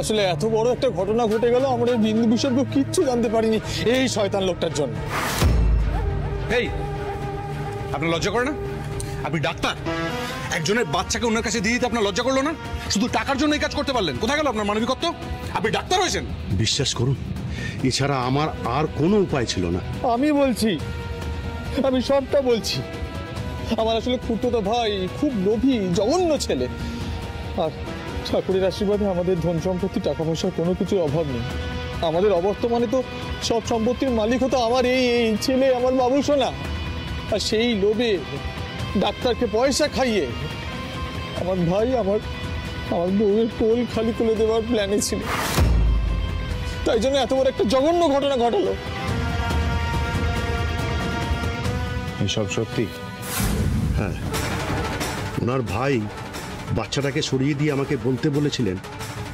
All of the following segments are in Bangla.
আসলে এত বড় একটা ঘটনা ঘটে গেল, আমরা বিন্দু বিসর্গ কিচ্ছু জানতে পারিনি এই শয়তান লোকটার জন্য। এই আপনার লজ্জা করে না? আপনি ডাক্তার, একজনের বাচ্চাকে ওনার কাছে দিয়ে দিতে আপনার লজ্জা করলো না? শুধু টাকার জন্য এই কাজ করতে পারলেন? কোথায় গেল আপনার মানবিকত্ব? আপনি ডাক্তার হয়েছেন। বিশ্বাস করুন, এছাড়া আমার আর কোনো উপায় ছিল না। আমি বলছি, আমি সবটা বলছি। আমার আসলে খুড়তুতো ভাই খুব লোভী, জঘন্য ছেলে। আর ঠাকুরের আশীর্বাদে আমাদের ধন সম্পত্তি, টাকা পয়সার কোনো কিছুর অভাব নেই। আমাদের অবর্তমানে তো সব সম্পত্তির মালিক হতো আমার এই ছেলে, আমার বাবু সোনা। আর সেই লোভে ডাক্তারকে পয়সা খাইয়ে আমার ভাই আমার বউয়ের কোল খালি করে দেওয়ার প্ল্যানে ছিল। তাই জন্য এত বড় একটা জঘন্য ঘটনা ঘটালো। এসব সত্যি? হ্যাঁ, ওনার ভাই বাচ্চাটাকে সরিয়ে দিয়ে আমাকে বলতে বলেছিলেন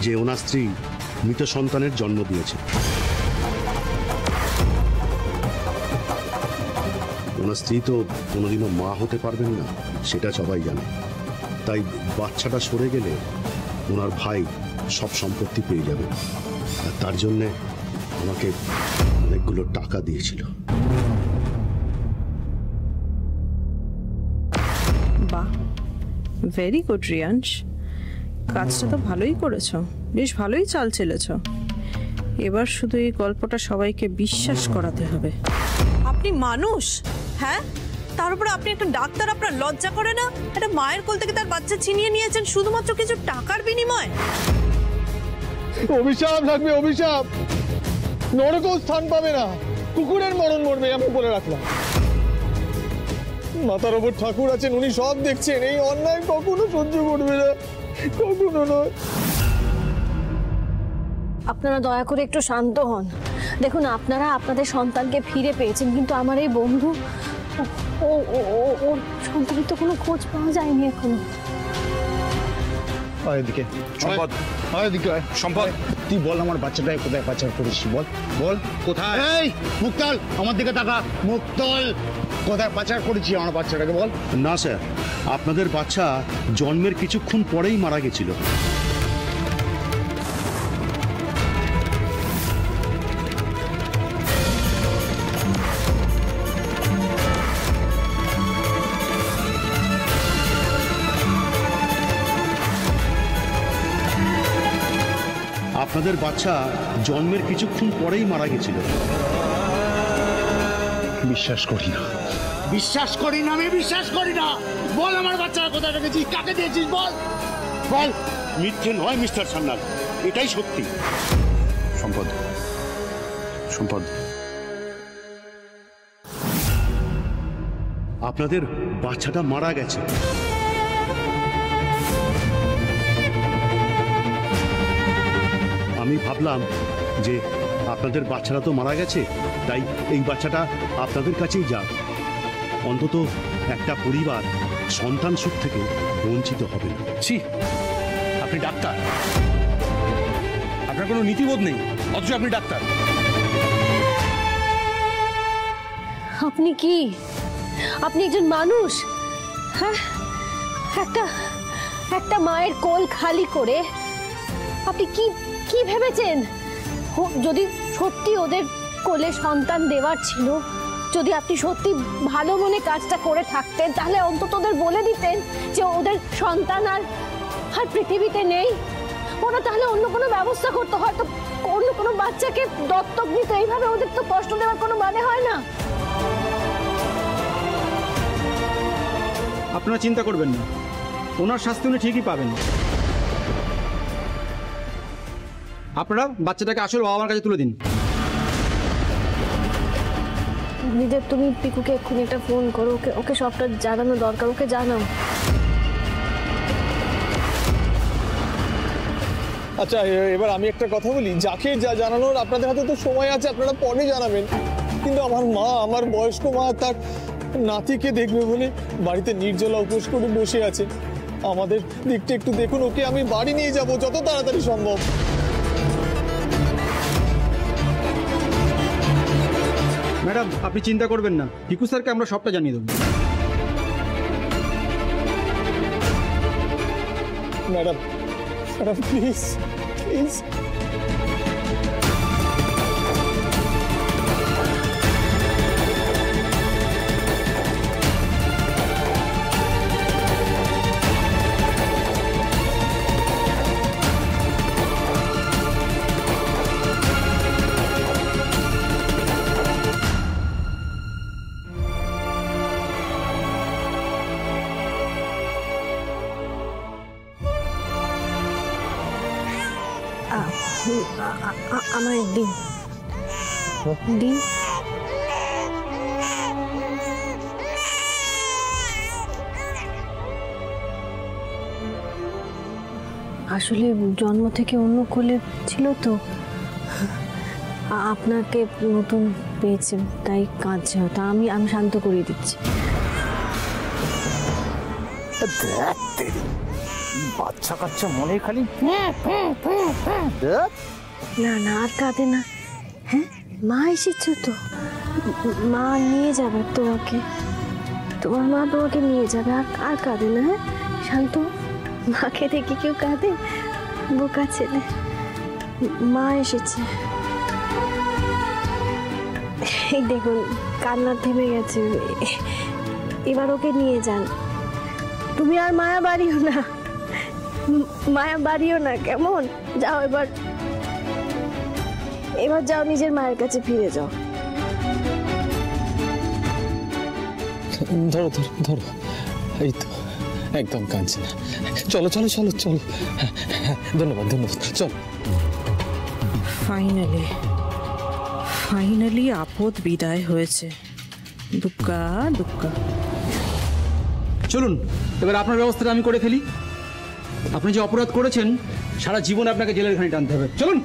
যে ওনার স্ত্রী মৃত সন্তানের জন্ম দিয়েছে। ওনার স্ত্রী তো কোনোদিনও মা হতে পারবেন না, সেটা সবাই জানে। তাই বাচ্চাটা সরে গেলে ওনার ভাই সব সম্পত্তি পেয়ে যাবে, আর তার জন্যে আমাকে অনেকগুলো টাকা দিয়েছিল। বাহ, ভেরি গুড রিয়াংশ, কাজটা তো ভালোই করেছো, বেশ ভালোই চাল চেলেছ। এবার শুধু এই গল্পটা সবাইকে বিশ্বাস করাতে হবে। আপনি মানুষ, হ্যাঁ? তার উপর আপনি একটা ডাক্তার, আপনার লজ্জা করে না? একটা মায়ের কোল থেকে তার বাচ্চা ছিনিয়ে নিয়েছেন শুধুমাত্র কিছু টাকার বিনিময়ে। অভিশাপ লাগবে, অভিশাপ। নরকেও স্থান পাবে না, কুকুরের মরণ মরবে, আমি বলে রাখলাম। মাথার ওপর ঠাকুর আছেন, উনি সব দেখছেন। এই অন্যায় কখনো সহ্য করবে না, কখনো নয়। আপনারা দয়া করে একটু শান্ত হন। দেখুন, আপনারা আপনাদের সন্তানকে ফিরে পেয়েছেন, কিন্তু আমার এই বন্ধু, ওর সন্তানের তো কোনো খোঁজ পাওয়া যায়নি এখনো। এদিকে সম্পদ, এদিকে সম্পদ, তুই বল আমার বাচ্চাটাকে কোথায় পাচার করিস? বল বল, কোথায়? এই মুক্তাল, আমার দিকে তাকা। মুক্তাল, কোথায় পাচার করেছি আমার বাচ্চাটাকে? বল। না স্যার, আপনাদের বাচ্চা জন্মের কিছুক্ষণ পরেই মারা গেছিল। আপনাদের বাচ্চা জন্মের কিছুক্ষণ পরেই মারা গেছিল। বিশ্বাস করি না, বিশ্বাস করি না, আমি বিশ্বাস করি না। বল আমার বাচ্চারা কোথায় রেখেছিস, কাকে দিয়েছিস? বল বল। মিথ্যে নয় মিস্টার সান্যাল, এটাই সত্যি। সম্পদ, সম্পদ, আপনাদের বাচ্চাটা মারা গেছে। আমি ভাবলাম যে আপনাদের বাচ্চারা তো মারা গেছে, তাই এই বাচ্চাটা আপনাদের কাছেই যাক। অন্তত একটা পরিবার সন্তান সুখ থেকে বঞ্চিত হবে না। ছি, আপনি ডাক্তার, আপনার কোনো নীতিবোধ নেই, অথচ আপনি ডাক্তার। আপনি কি, আপনি একজন মানুষ? হ্যাঁ, একটা মায়ের কোল খালি করে আপনি কি ভেবেছেন? যদি সত্যি ওদের কোলে সন্তান দেওয়ার ছিল, যদি আপনি সত্যি ভালো মনে কাজটা করে থাকতেন, তাহলে অন্তত ওদের বলে দিতেন যে ওদের সন্তান আর পৃথিবীতে নেই। ওরা তাহলে অন্য কোনো ব্যবস্থা করতে, হয়তো অন্য কোনো বাচ্চাকে দত্তক নিত। এইভাবে ওদের তো কষ্ট দেওয়ার কোনো মানে হয় না। আপনারা চিন্তা করবেন না, ওনার শাস্তি উনি ঠিকই পাবেন। আপনারা বাচ্চাটাকে আসলে বাবা মার কাছে তুলে দিন। নিজের তুমি পিকুকে এক্ষুনি একটা ফোন করো, ওকে সবটা জানানো দরকার, ওকে জানাও। আচ্ছা, এবার আমি একটা কথা বলি, যাকে যা জানানোর আপনাদের হাতে তো সময় আছে, আপনারা পরে জানাবেন। কিন্তু আমার মা, আমার বয়স্ক মা, তার নাতিকে দেখবে বলে বাড়িতে নির্জলা উপোস করে বসে আছে। আমাদের দিকটা একটু দেখুন, ওকে আমি বাড়ি নিয়ে যাব যত তাড়াতাড়ি সম্ভব। ম্যাডাম, আপনি চিন্তা করবেন না, ভিকু স্যারকে আমরা সবটা জানিয়ে দেবো। Madam, please please. আমার দিন দিন আসলে জন্ম থেকে অন্য কোলে ছিল তো, আপনাকে নতুন পেয়েছে তাই কাঁদছে হয়তো। আমি শান্ত করিয়ে দিচ্ছি। বাচ্চা কাচ্চা মনে খালি না না, আর কাঁদে না। হ্যাঁ, মা এসেছে তো, মা নিয়ে যাবে তোমাকে, তোমার মা তোমাকে নিয়ে যাবে। আর কাঁদে না। হ্যাঁ, শান্ত। মাকে দেখে কেউ কাঁদে? বোকা ছেলে। মা এসেছে। এই দেখুন, কান্না থেমে গেছে। এবার ওকে নিয়ে যান। তুমি আর মায়া বাড়িও না, মায়া বাড়িও না, কেমন? যাও এবার, এবার যাও, নিজের মায়ের কাছে ফিরে যাও। ধরো ধরো ধরো, এই তো একদম কাঁদছে না। চলো চলো চলো চলো। ধন্যবাদ ধন্যবাদ, চলো। ফাইনালি আপদ বিদায় হয়েছে। দুক্কা দুক্কা। চলুন এবার আপনার ব্যবস্থাটা আমি করে ফেলি। আপনি যে অপরাধ করেছেন সারা জীবন আপনাকে জেলের ঘানি টানতে হবে। চলুন।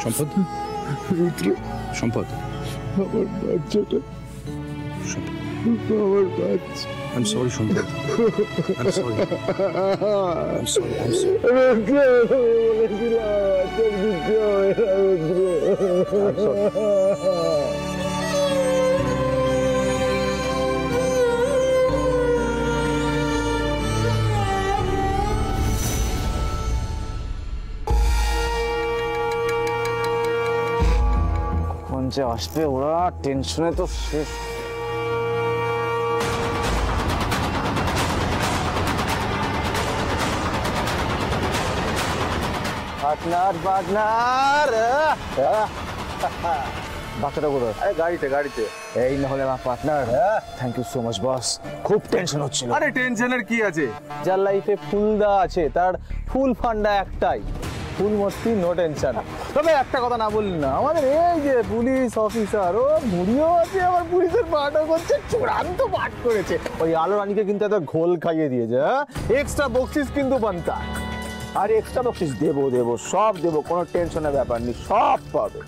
সম্পদ, সম্পদ, আমার বাচ্চাটা, আমার বাচ্চা। I'm sorry, সম্পদ। I'm sorry. I'm sorry. I'm sorry. কখন যে আসবে ওরা, টেনশনে তো শেষ। পার্টনার পার্টনার, বাচ্চাটা কোথায়? আরে গাড়িতে গাড়িতে। এই না হলে আমার partner. Thank you so much boss, খুব টেনশন হচ্ছিল। আরে টেনশনের কি আছে? যার লাইফে ফুলদা আছে তার ফুল ফান্ডা একটাই, ফুল মস্তি, নো টেনশন। তবে একটা কথা না বললি না, আমাদের এই যে পুলিশ অফিসার, ও মুড়িও আছে, আবার পুলিশের পাঠও করছে, চূড়ান্ত পাঠ করেছে। ওই আলো রানীকে কিন্তু একটা ঘোল খাইয়ে দিয়েছে। এক্সট্রা বক্সিস কিন্তু বানতা। আর এক্সট্রা বক্সিস দেবো দেবো, সব দেবো, কোনো টেনশনের ব্যাপার নেই, সব পাবে।